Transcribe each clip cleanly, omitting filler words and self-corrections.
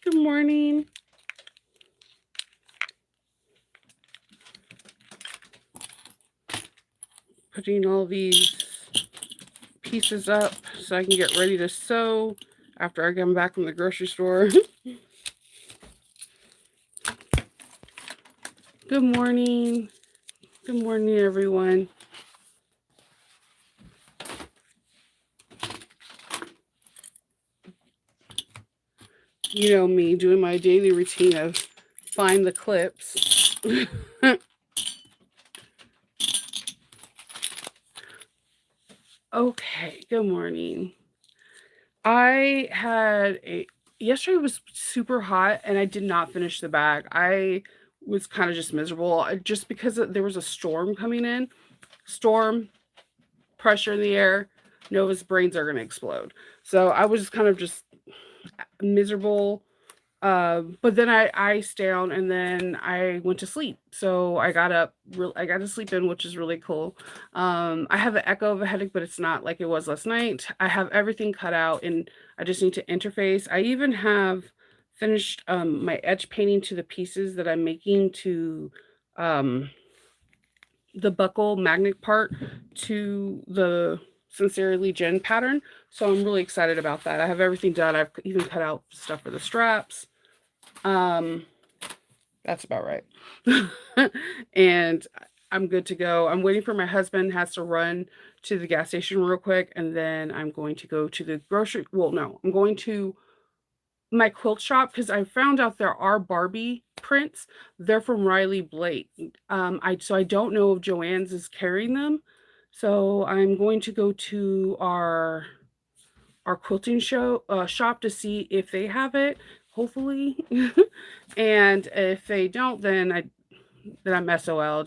Good morning. Putting all these pieces up so I can get ready to sew after I come back from the grocery store. Good morning. Good morning, everyone. You know me doing my daily routine of find the clips. Okay, good morning. I had a yesterday was super hot and I did not finish the bag. I was kind of just miserable just because there was a storm coming in. Storm, pressure in the air, Nova's brains are going to explode. So I was kind of just miserable. But then I iced down and then I went to sleep. So I got up, I got to sleep in, which is really cool. I have an echo of a headache, but it's not like it was last night. I have everything cut out and I just need to interface. I even have finished my edge painting to the pieces that I'm making to um, the buckle magnet part to the Sincerely Jen pattern. So I'm really excited about that. I have everything done. I've even cut out stuff for the straps. Um, that's about right. And I'm good to go. I'm waiting for my husband has to run to the gas station real quick and then I'm going to go to the grocery. Well, no, I'm going to my quilt shop because I found out there are Barbie prints. They're from Riley Blake. I don't know if Joann's is carrying them. So I'm going to go to our quilting shop to see if they have it, hopefully. And if they don't, then I'm SOL.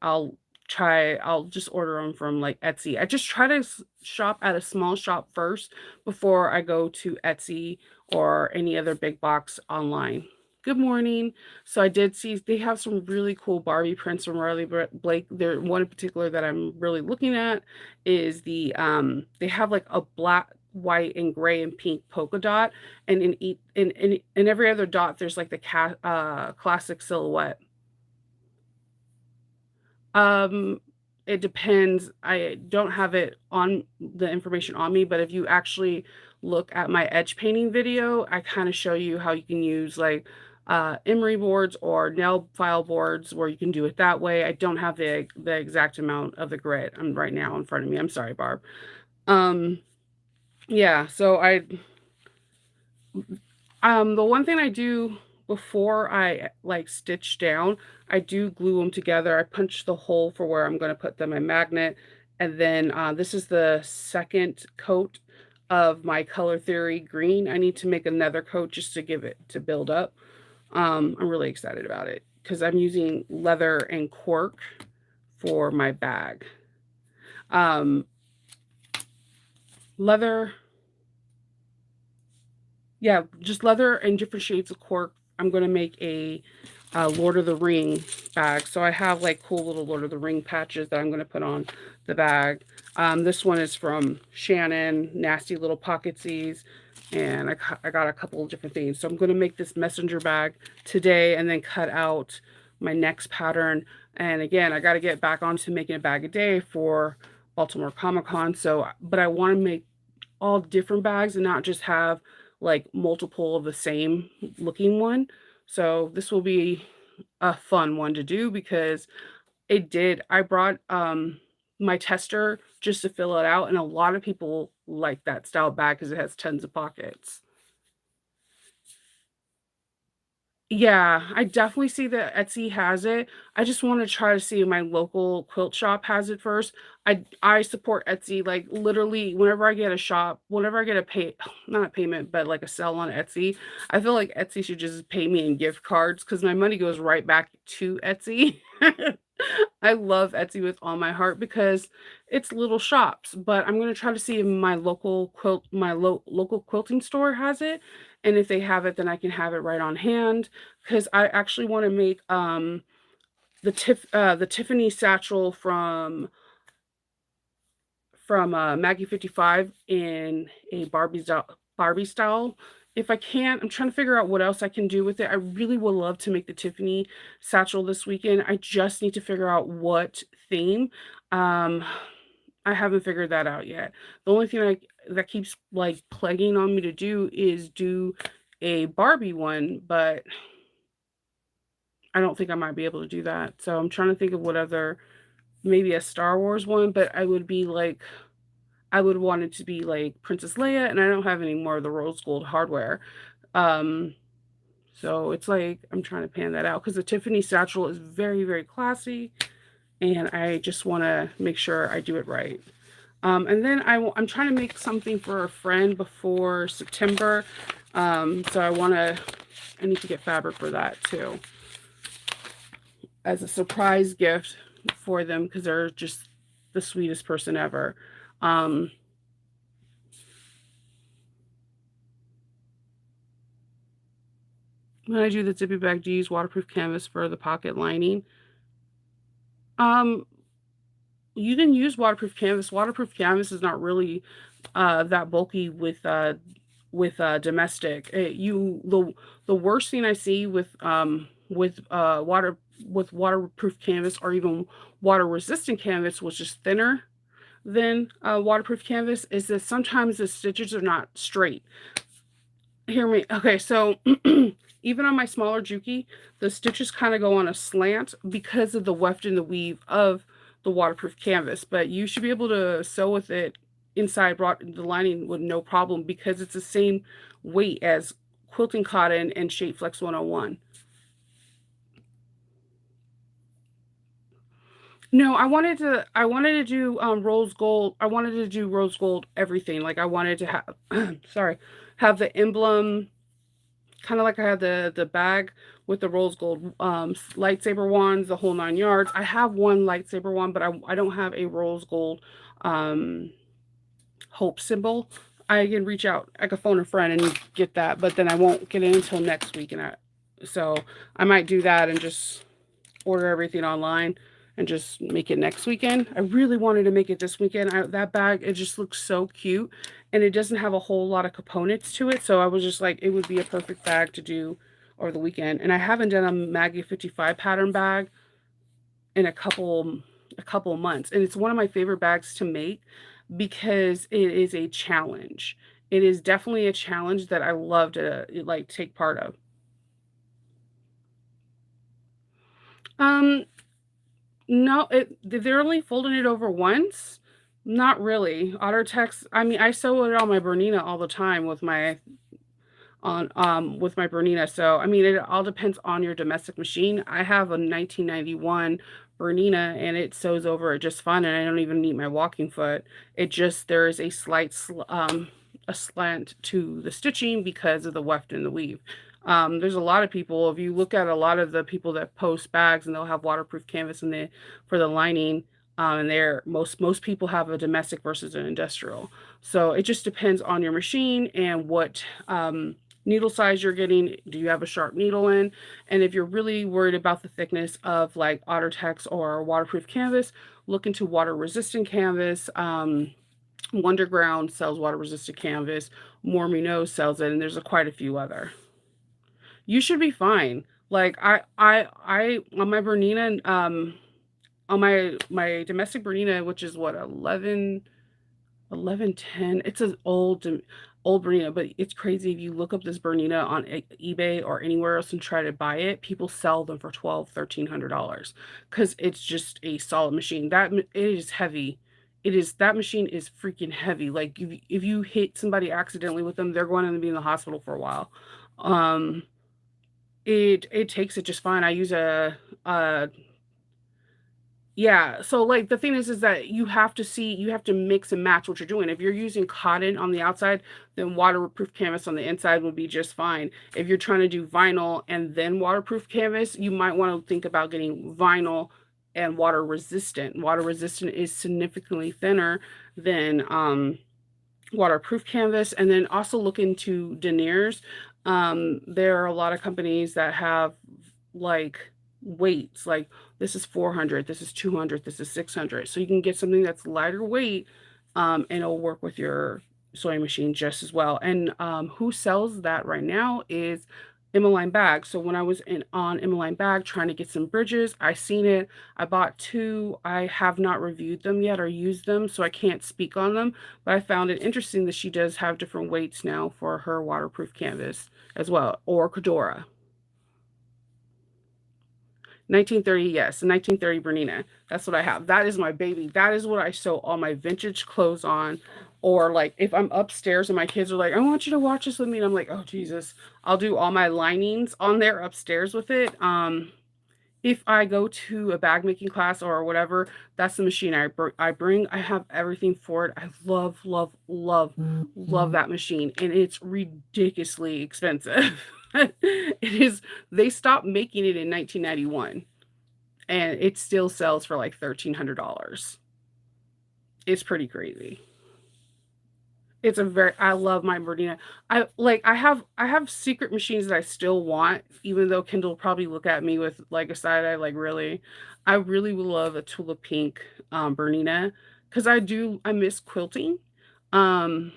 I'll I'll just order them from like Etsy. I just try to shop at a small shop first before I go to Etsy or any other big box online. Good morning. So I did see they have some really cool Barbie prints from Riley Blake. There one in particular that I'm really looking at is they have like a black, white, and gray and pink polka dot, and in every other dot there's like the classic silhouette. Um, it depends. I don't have it on the information on me, but if you actually look at my edge painting video, I kind of show you how you can use like emery boards or nail file boards where you can do it that way. I don't have the exact amount of the grid right now in front of me. I'm sorry, Barb. Um, yeah, so the one thing I do before I like stitch down, I do glue them together. I punch the hole for where I'm going to put them in magnet. And then this is the second coat of my Color Theory green. I need to make another coat just to give it to build up. I'm really excited about it because I'm using leather and cork for my bag. Um, leather, yeah, just leather and different shades of cork. I'm going to make a Lord of the Ring bag. So I have like cool little Lord of the Ring patches that I'm going to put on the bag. This one is from Shannon, Nasty Little Pocketsees. And I got a couple of different things. So I'm going to make this messenger bag today and then cut out my next pattern. And again, I got to get back onto making a bag a day for Baltimore Comic Con. So, but I want to make all different bags and not just have like multiple of the same looking one. So this will be a fun one to do because I brought my tester just to fill it out and a lot of people like that style bag because it has tons of pockets. Yeah, I definitely see that Etsy has it. I just wanna try to see if my local quilt shop has it first. I support Etsy, like, literally, whenever I get a pay not a payment, but, like, a sell on Etsy, I feel like Etsy should just pay me in gift cards because my money goes right back to Etsy. I love Etsy with all my heart because it's little shops, but I'm gonna try to see if my local quilting store has it, and if they have it, then I can have it right on hand. Because I actually wanna make, the Tiffany satchel from Maggie 55 in a Barbie style. If I can, I'm trying to figure out what else I can do with it. I really would love to make the Tiffany satchel this weekend. I just need to figure out what theme. Um, I haven't figured that out yet. The only thing that keeps like plaguing on me to do is do a Barbie one, but I don't think I might be able to do that. So I'm trying to think of what other, maybe a Star Wars one, but I would want it to be like Princess Leia, and I don't have any more of the rose gold hardware. Um, so it's like I'm trying to pan that out because the Tiffany satchel is very, very classy, and I just want to make sure I do it right. And then I'm trying to make something for a friend before September. So I need to get fabric for that too, as a surprise gift for them because they're just the sweetest person ever. Um, when I do the zippy bag, do you use waterproof canvas for the pocket lining? Um, you can use waterproof canvas. Waterproof canvas is not really that bulky with domestic. The worst thing I see with waterproof canvas or even water resistant canvas, which is thinner than waterproof canvas, is that sometimes the stitches are not straight. Hear me. Okay, so even on my smaller Juki, the stitches kind of go on a slant because of the weft and the weave of the waterproof canvas. But you should be able to sew with it inside the lining with no problem because it's the same weight as quilting cotton and Shape Flex 101. No, I wanted to do rose gold. I wanted to do rose gold everything. Like I wanted to have sorry, have the emblem. Kind of like I had the bag with the rose gold lightsaber wands, the whole 9 yards. I have one lightsaber wand, but I don't have a rose gold um, hope symbol. I can reach out. I could phone a friend and get that, but then I won't get it until next week, so I might do that and just order everything online and just make it next weekend. I really wanted to make it this weekend. That bag, it just looks so cute and it doesn't have a whole lot of components to it. So I was just like, it would be a perfect bag to do over the weekend. And I haven't done a Maggie 55 pattern bag in a couple months. And it's one of my favorite bags to make because it is a challenge. It is definitely a challenge that I love to like take part of. Um, No, they're only folding it over once. Not really. OtterTex, I mean, I sew it on my Bernina all the time with my Bernina. So, I mean, it all depends on your domestic machine. I have a 1991 Bernina and it sews over it just fine and I don't even need my walking foot. There is a slant to the stitching because of the weft and the weave. There's a lot of people, if you look at a lot of the people that post bags and they'll have waterproof canvas for the lining, and most people have a domestic versus an industrial. So it just depends on your machine and what needle size you're getting. Do you have a sharp needle in? And if you're really worried about the thickness of like OtterTex or waterproof canvas, look into water resistant canvas. Wonderground sells water resistant canvas. Mormino sells it, and there's quite a few other. You should be fine. Like I on my Bernina, on my domestic Bernina, which is what 1110. It's an old Bernina, but it's crazy if you look up this Bernina on eBay or anywhere else and try to buy it, people sell them for 12, $1,300 because it's just a solid machine. It is heavy. That machine is freaking heavy. Like if you hit somebody accidentally with them, they're going to be in the hospital for a while. Um it takes it just fine. I use a yeah, so, like, the thing is that you have to mix and match what you're doing. If you're using cotton on the outside, then waterproof canvas on the inside would be just fine. If you're trying to do vinyl and then waterproof canvas, you might wanna think about getting vinyl and water resistant. Water resistant is significantly thinner than, waterproof canvas, and then also look into deniers. There are a lot of companies that have like weights, like this is 400, this is 200, this is 600. So you can get something that's lighter weight, and it'll work with your sewing machine just as well. And who sells that right now is Emmeline Bag. So when I was in on Emmeline Bag trying to get some bridges, I seen it. I bought two. I have not reviewed them yet or used them, so I can't speak on them. But I found it interesting that she does have different weights now for her waterproof canvas as well, or Cordura. 1930, yes, 1930 Bernina. That's what I have. That is my baby. That is what I sew all my vintage clothes on. Or like if I'm upstairs and my kids are like, I want you to watch this with me. And I'm like, oh Jesus. I'll do all my linings on there upstairs with it. If I go to a bag making class or whatever, that's the machine I bring. I have everything for it. I love, love, love, love that machine, and it's ridiculously expensive. It is. They stopped making it in 1991, and it still sells for like $1,300. It's pretty crazy. It's a very I love my Bernina. I have secret machines that I still want, even though Kindle will probably look at me with like a side eye, like really. I really would love a Tula Pink Bernina because I miss quilting. Um,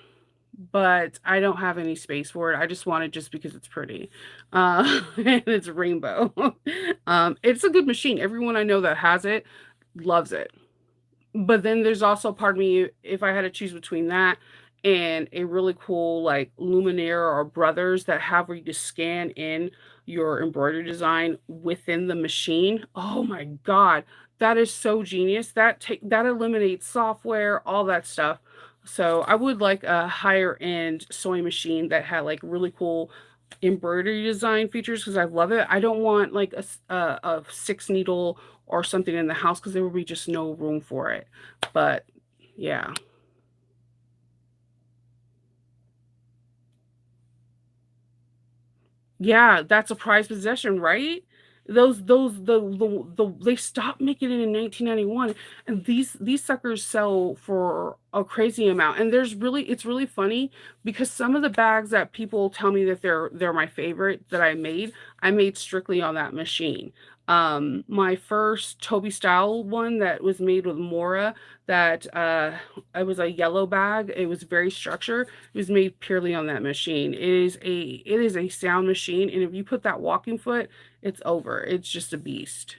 but I don't have any space for it. I just want it just because it's pretty. And it's rainbow. It's a good machine. Everyone I know that has it loves it. But then there's also part of me, if I had to choose between that and a really cool like Luminaire or Brothers that have where you just scan in your embroidery design within the machine. Oh my God, that is so genius. That eliminates software, all that stuff. So I would like a higher end sewing machine that had like really cool embroidery design features because I love it. I don't want like a six needle or something in the house because there will be just no room for it. But yeah. Yeah, that's a prized possession, right? They stopped making it in 1991, and these suckers sell for a crazy amount. And it's really funny because some of the bags that people tell me that they're my favorite that I made strictly on that machine. My first Toby Style one that was made with Mora, that it was a yellow bag. It was very structured. It was made purely on that machine. It is a sound machine, and if you put that walking foot, it's over. It's just a beast.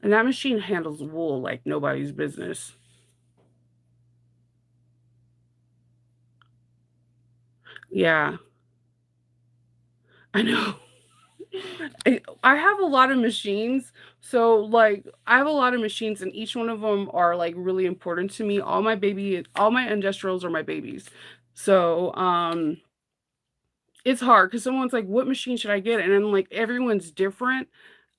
And that machine handles wool like nobody's business. Yeah, I know. I have a lot of machines. So like I have a lot of machines and each one of them are like really important to me. All my industrials are my babies. So it's hard because someone's like, "What machine should I get?" And I'm like, everyone's different.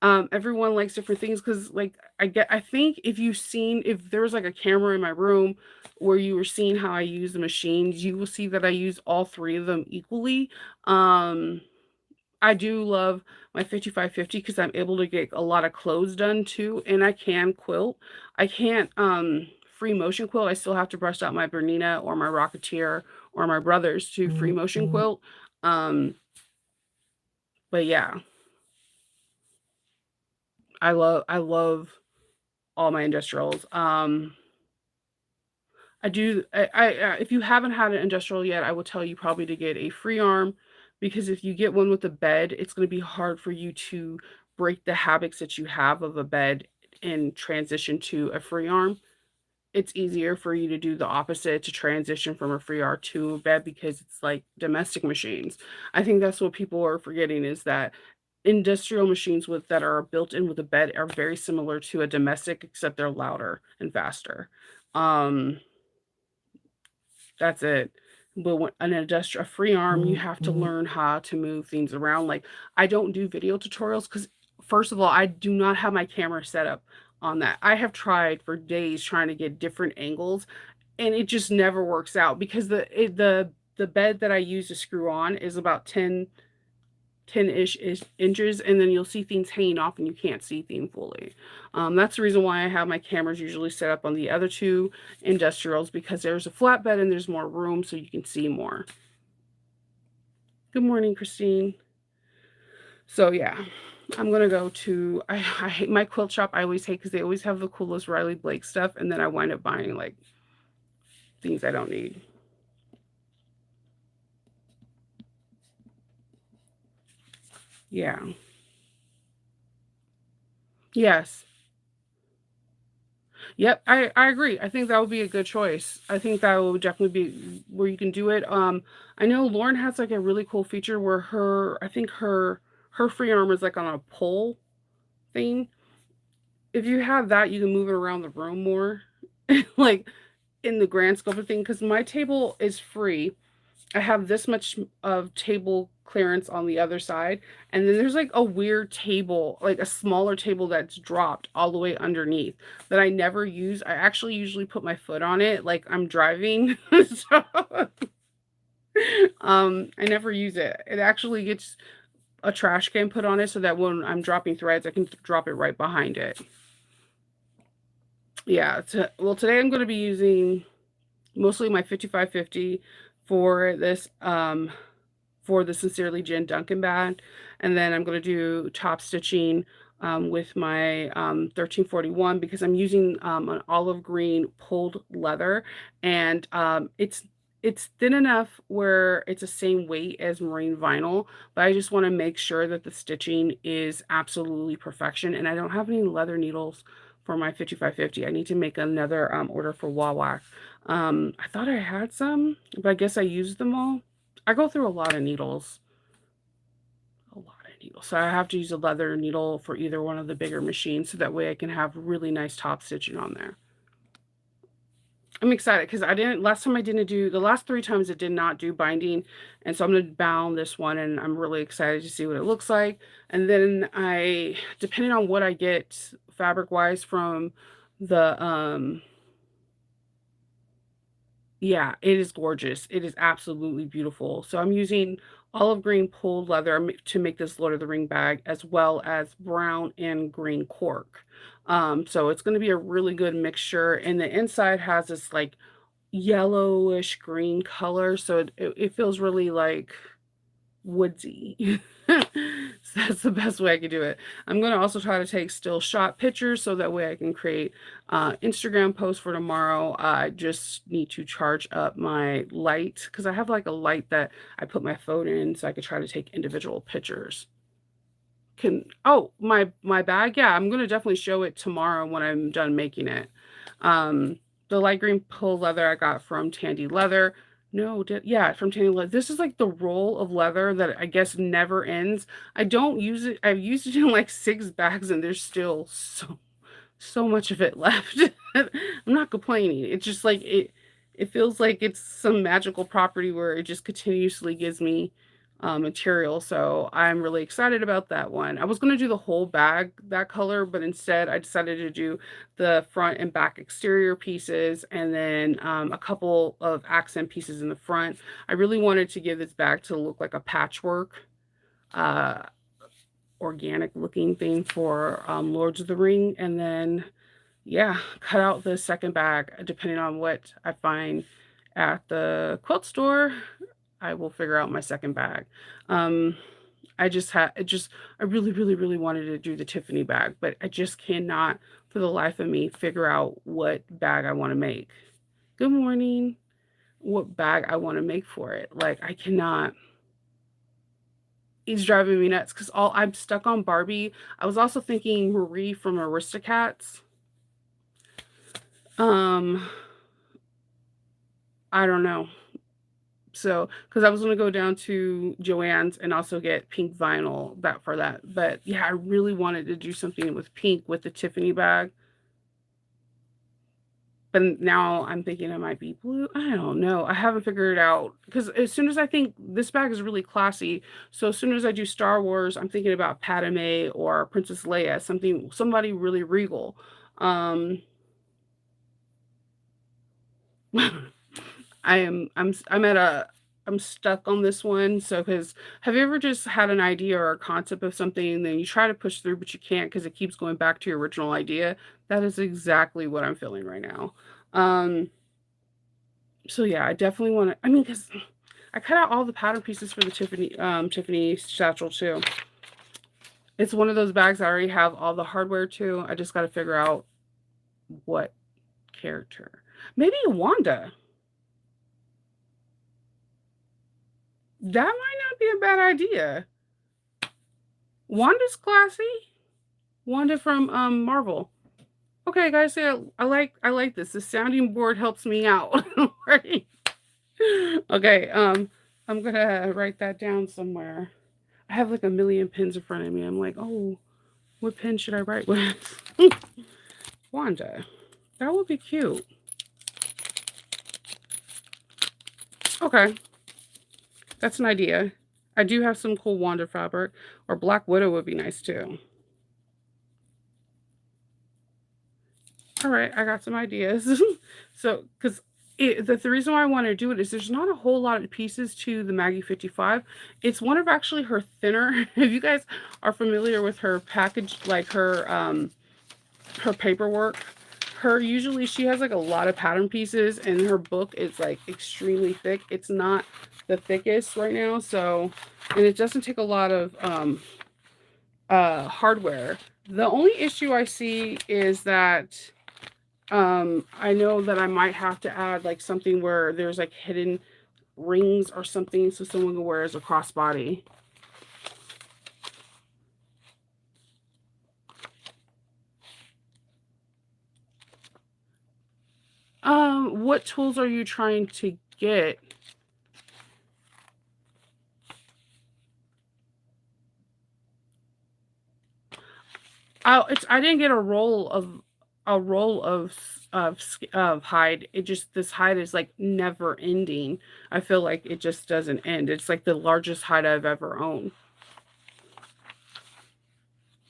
Everyone likes different things because, like, I think if there was like a camera in my room where you were seeing how I use the machines, you will see that I use all three of them equally. Um, I do love my 5550 because I'm able to get a lot of clothes done too, and I can quilt. I can't free motion quilt. I still have to brush out my Bernina or my Rocketeer or my brothers to free motion quilt. Um, but yeah, I love all my industrials. If you haven't had an industrial yet, I will tell you probably to get a free arm because if you get one with a bed, it's going to be hard for you to break the habits that you have of a bed and transition to a free arm. It's easier for you to do the opposite to transition from a free arm to a bed because it's like domestic machines. I think that's what people are forgetting is that industrial machines with that are built in with a bed are very similar to a domestic, except they're louder and faster. Um, that's it. But when a free arm, you have to learn how to move things around. Like, I don't do video tutorials because, first of all, I do not have my camera set up on that. I have tried for days trying to get different angles, and it just never works out because the bed that I use to screw on is about 10-ish inches, and then you'll see things hanging off and you can't see things fully. That's the reason why I have my cameras usually set up on the other two industrials, because there's a flatbed and there's more room so you can see more. Good morning, Christine. So yeah, I'm gonna go to, I hate my quilt shop. I always hate because they always have the coolest Riley Blake stuff, and then I wind up buying like things I don't need. Yeah. Yes. Yep, I agree. I think that would be a good choice. I think that would definitely be where you can do it. I know Lauren has like a really cool feature where I think her free arm is like on a pole thing. If you have that, you can move it around the room more, like in the grand scope of thing. Because my table is free, I have this much of table clearance on the other side, and then there's like a weird table, like a smaller table that's dropped all the way underneath that I never use. I actually usually put my foot on it like I'm driving. So I never use it. It actually gets a trash can put on it so that when I'm dropping threads, I can drop it right behind it. Yeah, well, today I'm going to be using mostly my 5550 for this for the Sincerely Jen Duncan bag. And then I'm going to do top stitching with my 1341 because I'm using an olive green pulled leather, and it's thin enough where it's the same weight as marine vinyl, but I just want to make sure that the stitching is absolutely perfection. And I don't have any leather needles for my 5550. I need to make another order for Wawak. I thought I had some, but I guess I used them all. I go through a lot of needles. A lot of needles. So I have to use a leather needle for either one of the bigger machines so that way I can have really nice top stitching on there. I'm excited because last time I didn't do, the last 3 times I did not do binding. And so I'm going to bound this one, and I'm really excited to see what it looks like. And then depending on what I get fabric wise from the, yeah, it is gorgeous. It is absolutely beautiful. So I'm using olive green pulled leather to make this Lord of the Ring bag, as well as brown and green cork. So it's going to be a really good mixture. And the inside has this like yellowish green color. So it feels really like woodsy. So that's the best way I could do it. I'm going to also try to take still shot pictures so that way I can create Instagram posts for tomorrow. I just need to charge up my light because I have like a light that I put my phone in so I could try to take individual pictures. My bag, yeah, I'm going to definitely show it tomorrow when I'm done making it. The light green pull leather I got from Tandy Leather. No, yeah, from Tandy Leather. This is like the roll of leather that I guess never ends. I don't use it. I've used it in like 6 bags, and there's still so much of it left. I'm not complaining. It's just like it feels like it's some magical property where it just continuously gives me material. So I'm really excited about that one. I was going to do the whole bag that color, but instead I decided to do the front and back exterior pieces, and then a couple of accent pieces in the front. I really wanted to give this bag to look like a patchwork, uh, organic looking thing for Lords of the Ring. And then, yeah, cut out the second bag depending on what I find at the quilt store. I will figure out my second bag. Um, I really, really, really wanted to do the Tiffany bag, but I just cannot for the life of me figure out what bag I want to make. Good morning. What bag I want to make for it. Like, I cannot. It's driving me nuts because I'm stuck on Barbie. I was also thinking Marie from Aristocats. Um, I don't know. So, because I was gonna go down to Joann's and also get pink vinyl for that. But yeah, I really wanted to do something with pink with the Tiffany bag. But now I'm thinking it might be blue. I don't know. I haven't figured it out because as soon as I think this bag is really classy, so as soon as I do Star Wars, I'm thinking about Padme or Princess Leia, somebody really regal. Um, I'm at a I'm stuck on this one. So because have you ever just had an idea or a concept of something, and then you try to push through, but you can't because it keeps going back to your original idea? That is exactly what I'm feeling right now. Um, so yeah, I definitely want to. I mean, because I cut out all the pattern pieces for the Tiffany satchel too. It's one of those bags I already have all the hardware to. I just got to figure out what character. Maybe Wanda. That might not be a bad idea. Wanda's classy. Wanda from Marvel. Okay, guys, yeah, I like this. The sounding board helps me out. Right? Okay, I'm gonna write that down somewhere. I have like a million pins in front of me. I'm like, oh, what pen should I write with? Wanda. That would be cute. Okay, that's an idea. I do have some cool Wanda fabric, or Black Widow would be nice too. All right, I got some ideas. So, because the reason why I want to do it is there's not a whole lot of pieces to the Maggie 55. It's one of actually her thinner. If you guys are familiar with her package, like her paperwork, usually she has like a lot of pattern pieces, and her book is like extremely thick. It's not the thickest right now, so and it doesn't take a lot of hardware. The only issue I see is that I know that I might have to add like something where there's like hidden rings or something so someone can wear as a crossbody. What tools are you trying to get? I didn't get a roll of hide. It just this hide is like never ending. I feel like it just doesn't end. It's like the largest hide I've ever owned.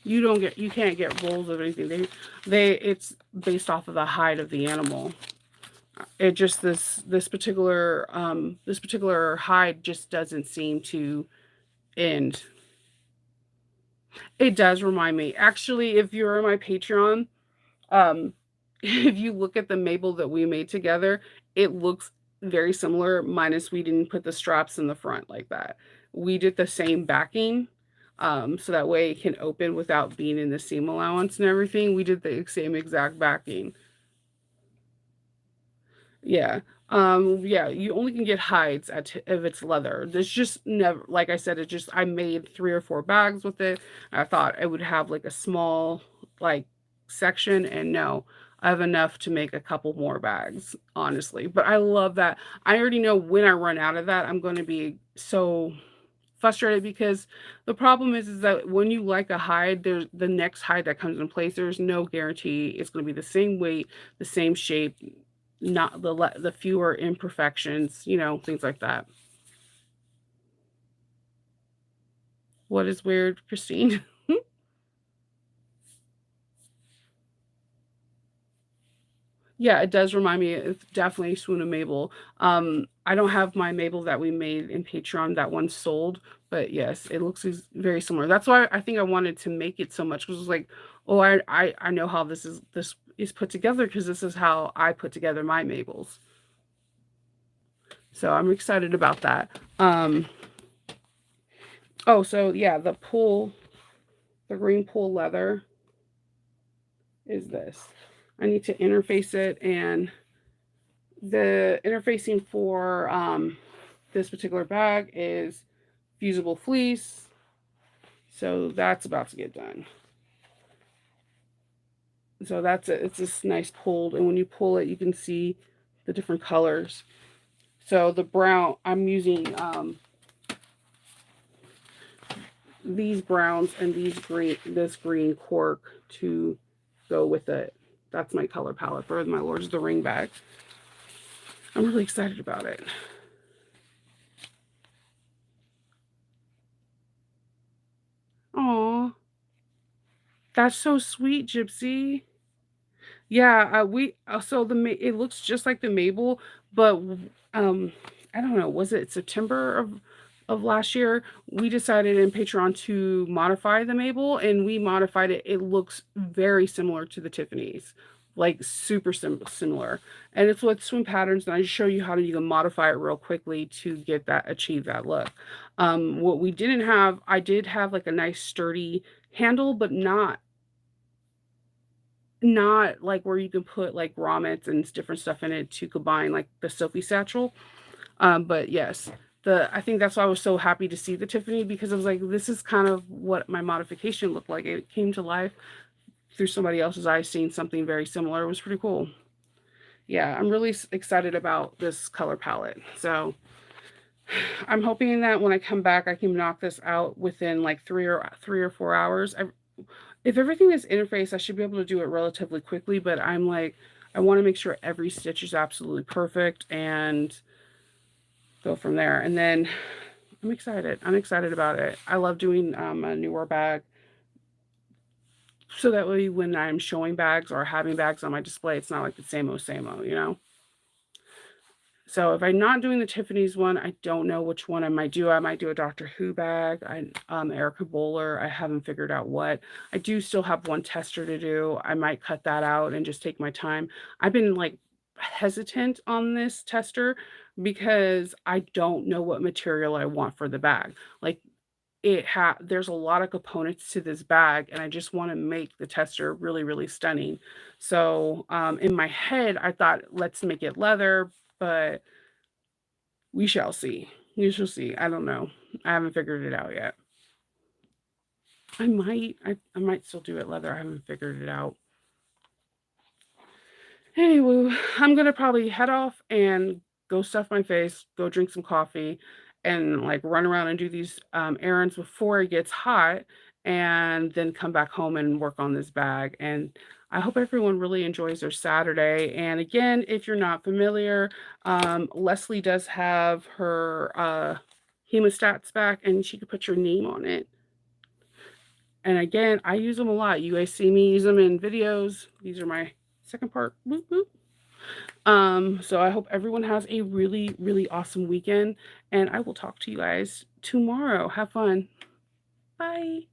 You can't get rolls of anything. It's based off of the hide of the animal. It just this particular hide just doesn't seem to end. It does remind me. Actually, if you're on my Patreon, um, if you look at the Mabel that we made together, it looks very similar, minus we didn't put the straps in the front like that. We did the same backing, so that way it can open without being in the seam allowance and everything. We did the same exact backing. Yeah. Yeah, you only can get hides if it's leather. There's just never, like I said, it just, I made 3 or 4 bags with it. I thought I would have like a small, like, section, and no, I have enough to make a couple more bags, honestly. But I love that. I already know when I run out of that, I'm going to be so frustrated because the problem is that when you like a hide, there's the next hide that comes in place, there's no guarantee it's going to be the same weight, the same shape, not the fewer imperfections, things like that. What is weird, Christine? Yeah, it does remind me. It's definitely Swoon and Mabel. I don't have my Mabel that we made in Patreon. That one sold, but yes, it looks very similar. That's why I think I wanted to make it so much because it was like, oh, I know how this is put together because this is how I put together my Mabels. So I'm excited about that. Oh, so yeah, the green pool leather is this. I need to interface it, and the interfacing for this particular bag is fusible fleece. So that's about to get done. So that's it. It's this nice pulled, and when you pull it, you can see the different colors. So the brown, I'm using these browns and this green cork to go with it. That's my color palette for my Lord of the Ring bag. I'm really excited about it. Aw, that's so sweet, Gypsy. Yeah, so it looks just like the Mabel, but I don't know, was it September of last year? We decided in Patreon to modify the Mabel, and we modified it. It looks very similar to the Tiffany's, like super similar. And it's with Swim Patterns, and I just show you how you can modify it real quickly to achieve that look. What we didn't have, I did have like a nice sturdy handle, but not like where you can put like grommets and different stuff in it to combine like the Sophie satchel. But yes, the I think that's why I was so happy to see the Tiffany, because I was like, this is kind of what my modification looked like. It came to life through somebody else's eyes, seeing something very similar. It was pretty cool. Yeah, I'm really excited about this color palette. So I'm hoping that when I come back, I can knock this out within like 3 or 4 hours. If everything is interfaced, I should be able to do it relatively quickly, but I'm like, I want to make sure every stitch is absolutely perfect and go from there. And then I'm excited. I'm excited about it. I love doing a newer bag. So that way when I'm showing bags or having bags on my display, it's not like the same old, you know? So if I'm not doing the Tiffany's one, I don't know which one I might do. I might do a Doctor Who bag. Erica Bowler. I haven't figured out what. I do still have one tester to do. I might cut that out and just take my time. I've been like hesitant on this tester because I don't know what material I want for the bag. Like there's a lot of components to this bag, and I just want to make the tester really, really stunning. So in my head, I thought let's make it leather, but we shall see. We shall see. I don't know. I haven't figured it out yet. I might still do it leather. I haven't figured it out. Anyway, I'm gonna probably head off and go stuff my face, go drink some coffee, and like run around and do these errands before it gets hot, and then come back home and work on this bag. And I hope everyone really enjoys their Saturday. And again, if you're not familiar, Leslie does have her hemostats back, and she could put your name on it. And again, I use them a lot. You guys see me use them in videos. These are my second part. Boop, boop. So I hope everyone has a really, really awesome weekend, and I will talk to you guys tomorrow. Have fun. Bye.